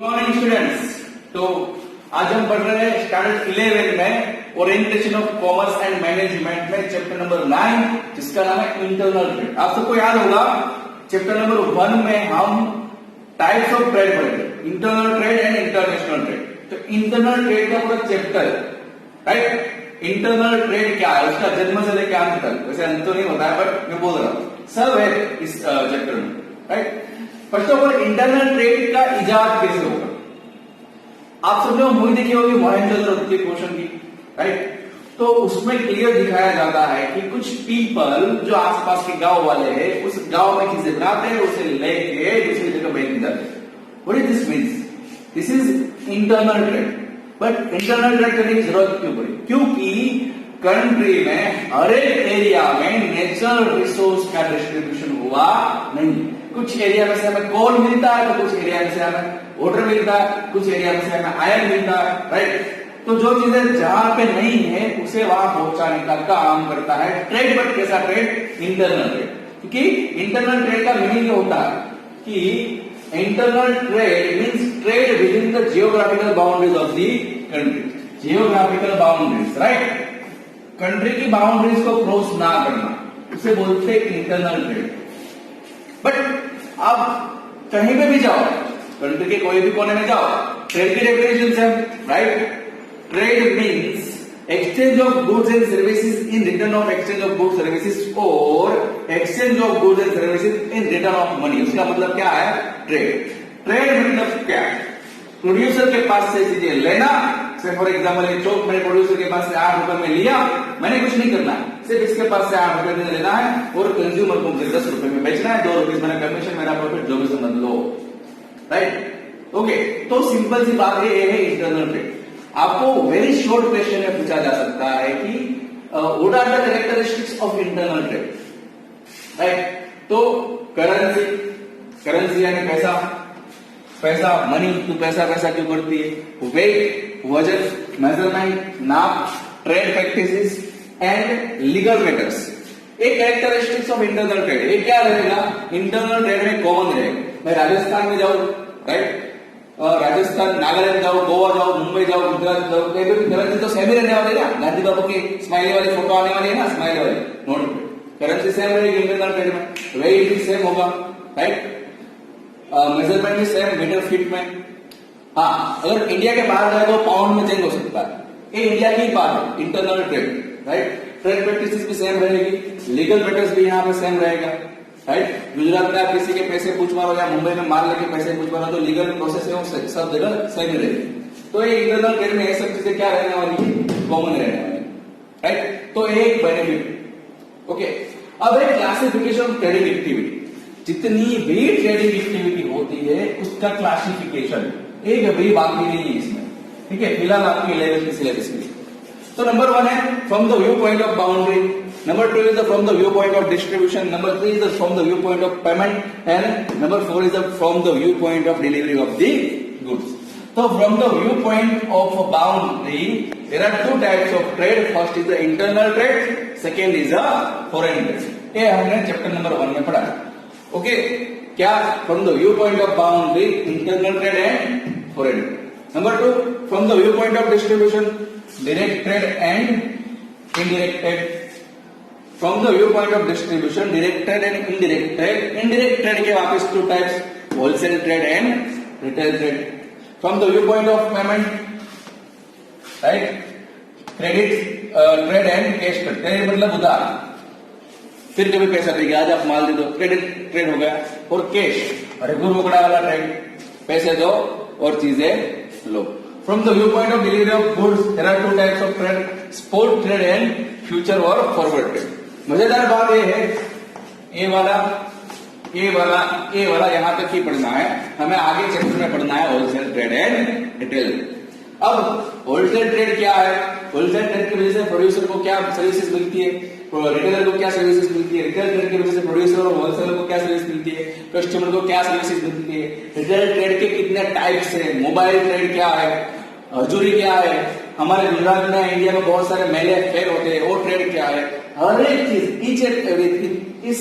Morning students, तो आज हम पढ़ रहे हैं स्टैंडर्ड 11 में orientation of commerce and management में चैप्टर नंबर 9 जिसका नाम है इंटरनल ट्रेड। आप सबको याद होगा चैप्टर नंबर 1 में हम टाइप्स ऑफ ट्रेड पढ़े थे, internal trade and international trade. तो इंटरनल ट्रेड का पूरा चैप्टर, राइट, इंटरनल ट्रेड क्या है, उसका जन्म से लेकर अंत तक, वैसे अंत तो नहीं होता है बट मैं बोल रहा हूं सब है इस चैप्टर में, right. First of all internal trade का इजाद कैसे होगा। आप सब लोग मूवी देखी होगी मोहनजोदड़ो के क्वेश्चन की, राइट। तो उसमें क्लियर दिखाया जाता है कि कुछ पीपल जो आसपास के गांव वाले हैं उस गांव में चीजें बनाते हैं, उसे लेके दूसरी जगह बेच जाते हैं। What is this means? This is internal trade. But internal trade करने की जरूरत क्यों पड़ी? क्योंकि कंट्री में हर एक एरिया में नेचुरल रिसोर्स का डिस्ट्रीब्यूशन हुआ नहीं। कुछ एरिया में से हमें कोल मिलता है, तो कुछ एरिया में से हमें वाटर मिलता है, कुछ एरिया में से हमें आयरन मिलता है, राइट। तो जो चीजें जहां पे नहीं है उसे वहां पहुंचाने का काम करता है ट्रेड। बट कैसा ट्रेड? Internal trade. क्योंकि इंटरनल ट्रेड का मीनिंग होता है कि internal trade means trade with in the geographical boundaries of the country. Geographical boundaries, right, country की बाउंड्रीज को क्रॉस ना करना, उसे बोलते हैं इंटरनल ट्रेड। बट आप कहीं पे भी जाओ, कंट्री के कोई भी कोने में जाओ, ट्रेड की डेफिनेशन है, right. Trade means exchange of goods and services in return of exchange of goods services or exchange of goods and services in return of money। उसका मतलब क्या है? ट्रेड। ट्रेड मतलब क्या है? प्रोड्यूसर के पास से चीजें लेना, से फॉर एग्जाम्पल एक चौक मैंने प्रोड्यूसर के पास से 8 रुपए में लिया, मैंने कुछ नहीं करना, सिर्फ इसके पास से 8 रुपए में लेना है और कंज्यूमर को मुझे 10 रुपए में बेचना है, 2 रुपए मेरा कमीशन, मेरा प्रॉफिट, जो भी समझ लो, राइट। ओके, तो सिंपल सी बात ये है इंटरनल ट्रेड। आपको वेरी शॉर्ट क्वेश्चन में पूछा जा सकता है कि what are the characteristics of internal trade, right. तो करेंसी यानी पैसा, पैसा मनी, तू पैसा पैसा क्यों करती है, वेट, वजन, मेजरमेंट, नाप, trade practices and legal matters. एक कैरेक्टरिस्टिक्स ऑफ इंटरनल ट्रेड, ये क्या रहेगा? इंटरनल ट्रेड में कॉमन रहेगा। मैं राजस्थान में जाऊं, राइट, राजस्थान, नागालैंड जाओ, गोवा जाओ, मुंबई जाओ, गुजरात जाओ, करेंसी तो सेम ही रहने वाली है ना। गांधी बाबू की स्माइली वाली फोटो आने वाली है ना, स्माइली वाली नोट पे करेंसी सेम रहेगी इंटरनल ट्रेड में, वेट भी सेम होगा, राइट, मेजरमेंट भी सेम मीटर फीट में। हाँ, अगर इंडिया के बाहर जाए तो पाउंड में चेंज हो सकता है, ये इंडिया की बात है, internal trade, right. Trade practices भी सेम रहेगी, लीगल मैटर्स भी यहाँ पे सेम रहेगा, राइट। गुजरात में आप किसी के पैसे पूछ मारो या मुंबई में मार लेके पैसे पूछ मारो तो लीगल प्रोसेस है वो सब जगह सही रहेगी। तो ये इंटरनल ट्रेड में ये सब चीजें क्या रहने वाली है? कॉमन रहने वाली, राइट। तो एक बेनिफिट। ओके, अब एक क्लासिफिकेशन ऑफ ट्रेडिंग एक्टिविटी। जितनी भी ट्रेडिंग एक्टिविटी होती है उसका क्लासिफिकेशन एक भी बाकी नहीं है इसमें, ठीक है, फिलहाल आपकी 11th की सिलेबस में। तो नंबर 1 है from the view point of boundary, number 2 is the from the viewpoint of distribution, number 3 is the from the viewpoint of payment, and number 4 is the from the viewpoint of delivery of the goods. So from the viewpoint of boundary there are two types of trade. First is the internal trade, second is the foreign trade. ये हमने chapter number 1 में पढ़ा। Okay, क्या? from the viewpoint of boundary, internal trade and foreign trade. Number 2, from the viewpoint of distribution, direct trade and indirect trade. From the viewpoint of distribution, direct trade and indirect trade. Indirect trade के वापस 2 types, wholesale trade and retail trade. From the viewpoint of payment, right, credit trade and cash trade. credit मतलब उधार, फिर कभी पैसा देगा, आज आप माल दे दो, क्रेडिट ट्रेड हो गया। और कैश, अरे गुरु रोकड़ा वाला ट्रेड, पैसे दो और चीजें लो। From the viewpoint of delivery of goods, there are 2 types of trade, spot trade and future or forward trade. मजेदार बात ये है, ये वाला यहां तक ही पढ़ना है, हमें आगे चैप्टर में पढ़ना है होलसेल ट्रेड एंड रिटेल। अब होलसेल ट्रेड क्या है? होलसेल ट्रेड की वजह से प्रोड्यूसर को क्या सर्विसेज मिलती है, रिटेलर को क्या सर्विसेज मिलती है, रिटेल ट्रेड की वजह से प्रोड्यूसर और होलसेलर को क्या सर्विस मिलती है, कस्टमर को क्या सर्विसेज मिलती है, रिटेल ट्रेड के कितने टाइप्स है, मोबाइल ट्रेड क्या है, हजूरी क्या है, हमारे गुजरात में इंडिया में बहुत सारे मेले फेयर होते हैं, वो ट्रेड क्या है, हर एक चीज ईच एंड एवरीथिंग इस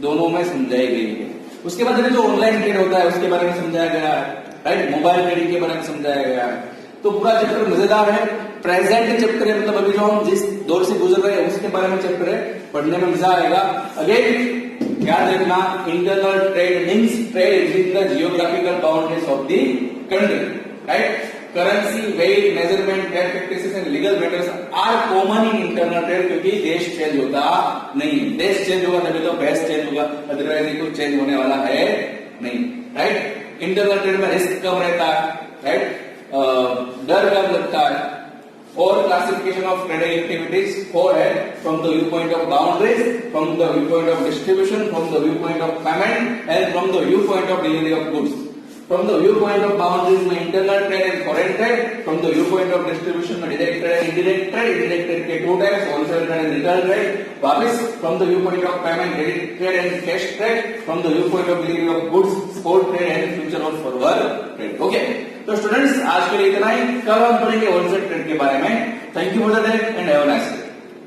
दोनों में समझाई गई है। उसके बाद जो ऑनलाइन ट्रेड होता है उसके बारे में समझाया गया है, राइट, मोबाइल ट्रेडिंग के बारे में समझाया गया है। तो पूरा चैप्टर मजेदार है, प्रेजेंट चैप्टर है, मतलब अभी जो हम जिस दौर से गुजर रहे हैं उसके बारे में चैप्टर है, पढ़ने में मजा आएगा। अगेन याद रखना, internal trade means trade with the geographical boundaries of the country, right. Currency, weight, measurement, trade practices and legal matters are common in internal trade, क्योंकि देश चेंज होता नहीं, देश चेंज होगा तभी तो बेस्ट चेंज होगा, अदरवाइज कुछ चेंज होने वाला है नहीं, राइट। इंटरनल ट्रेड में रिस्क कम रहता है, राइट, डर कम लगता है, और क्लासिफिकेशन ऑफ ट्रेडिंग एक्टिविटीज 4 है, from the view point of boundaries, from the view point of distribution, from the view point of payment and from the view point of delivery of goods. From the view point of boundaries में internal trade and foreign trade, from the view point of distribution में direct trade and indirect trade, indirect trade के 2 types, wholesale trade and retail trade. वापस from the view point of payment, credit trade and cash trade, from the view point of delivery of goods, spot trade and future और forward trade. Okay, तो students आज के लिए इतना ही, कल हम पढ़ेंगे होलसेल ट्रेड के बारे में। Thank you for the day and have a nice day.